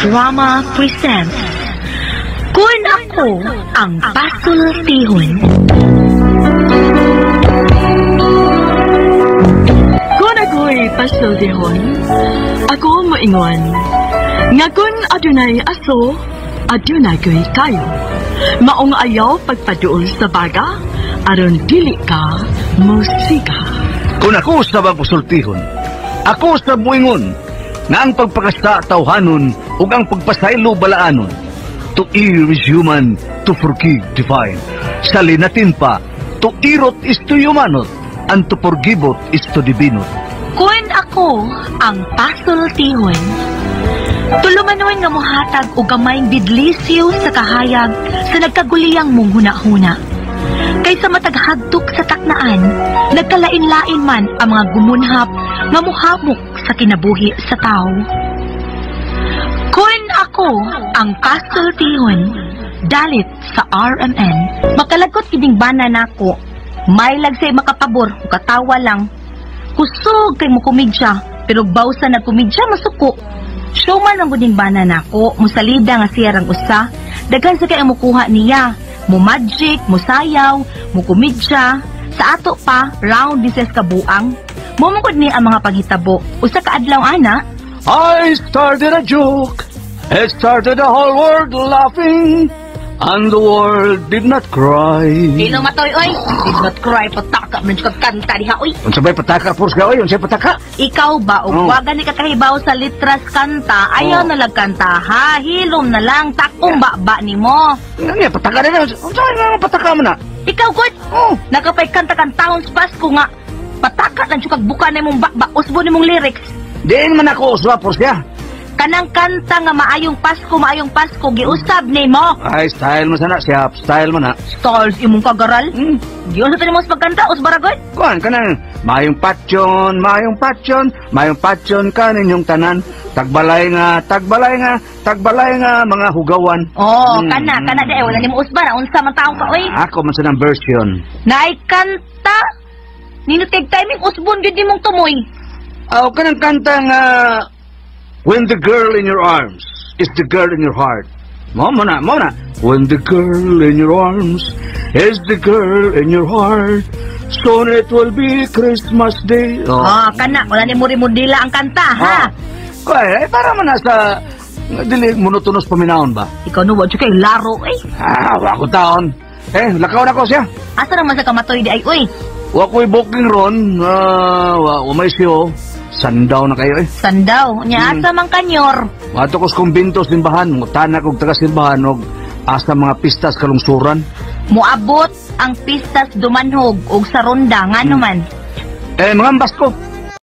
Drama presents Kun Ako Ang Pasultihon. Kun ako'y pasultihon, ako moingon. Nga kun adunay aso, adunay ko'y kayo. Maong ayaw pagpaduol sa baga, aron dili ka musika. Kung ako sa pasultihon, ako sa moingon, nga ang pagpakasta tawhanon ug ang pagpasaylo balaanon. To err is human, to forgive divine. Sa linatin pa, to irot is to humanot, and to forgivot is to divinot. Kun ako ang pasultihon, tulumanoy nga mohatag o gamayng bidlisyo sa kahayag sa nagkaguliyang mong huna-huna. Kaysa mataghagtok sa taknaan, nagkalain-lain man ang mga gumunhap nga muhamok sa kinabuhi sa tao. Kun ako ang pasultihon, dalit sa RMN. Makalagot kining bana nako, may lagsay makapabor o katawa lang. Kusog kay mo komedya, pero bawsa na komedya masuko. Showman ang guding bana nako, musalida nga siya rang usa, daghan sa kay ang mukuha niya. Mo magic, mo sayaw, mo komedya, sa ato pa, round dises kabuang. Mumungkod ni ang mga paghitabo, usa ka adlaw ana. I started a joke, it started the whole world laughing, and the world did not cry. Dino matoy, oy, did not cry, pataka, man siya kanta diha, oy. Unsabay pataka, purs ka, oy, unsabay pataka. Ikaw ba, o wagan ni kakahibaw sa litras kanta, ayaw na lagkanta, ha, hilom na lang, takong ba ni mo. Nga, pataka na, unsabay na pataka mo na. Ikaw, good, nakapay kanta-kan taon sa Pasko nga, pataka lang siya kagbuka na mong bakba, usbo ni mong lyrics. Diin man ako uswa, purs ka. Kanang kanta nga maayong Pasko, giusab ni mo. Ay, style mo sana, siya, style mo na. Styles imong kagaral? Giusab ni mo sa pagkanta, usbaragod? Kuhan ka na, mayong patyon ka ninyong tanan. Tagbalay nga, mga hugawan. Oh, kana di, wala ni mo usbara, unsa man taong ka, oy. Ako man sa ng version. Naay kanta, ninutig timing usbon gid mong tumoy. Aw, kanang kanta nga, when the girl in your arms is the girl in your heart. Mo na. When the girl in your arms is the girl in your heart, soon it will be Christmas Day. Oh, kana, wala ni mo rimudila ang kanta, ha? Kaya, para man nasa, dili monotonos paminahon ba? Ikaw no, wadyo kay laro, eh. Wako taon. Lakaw na ko siya. Asa naman sa kamatoy di ay, uy? Wako'y booking ron, umay siyo. Sandaw na kayo eh. Sandaw? Nya asa man kanyor? Ato kos kumbinto simbahan, tanak og taga simbahan og asa mga pistas kalungsuran. Muabot ang pistas dumanhog og sa ronda nga naman. Mga ambasko.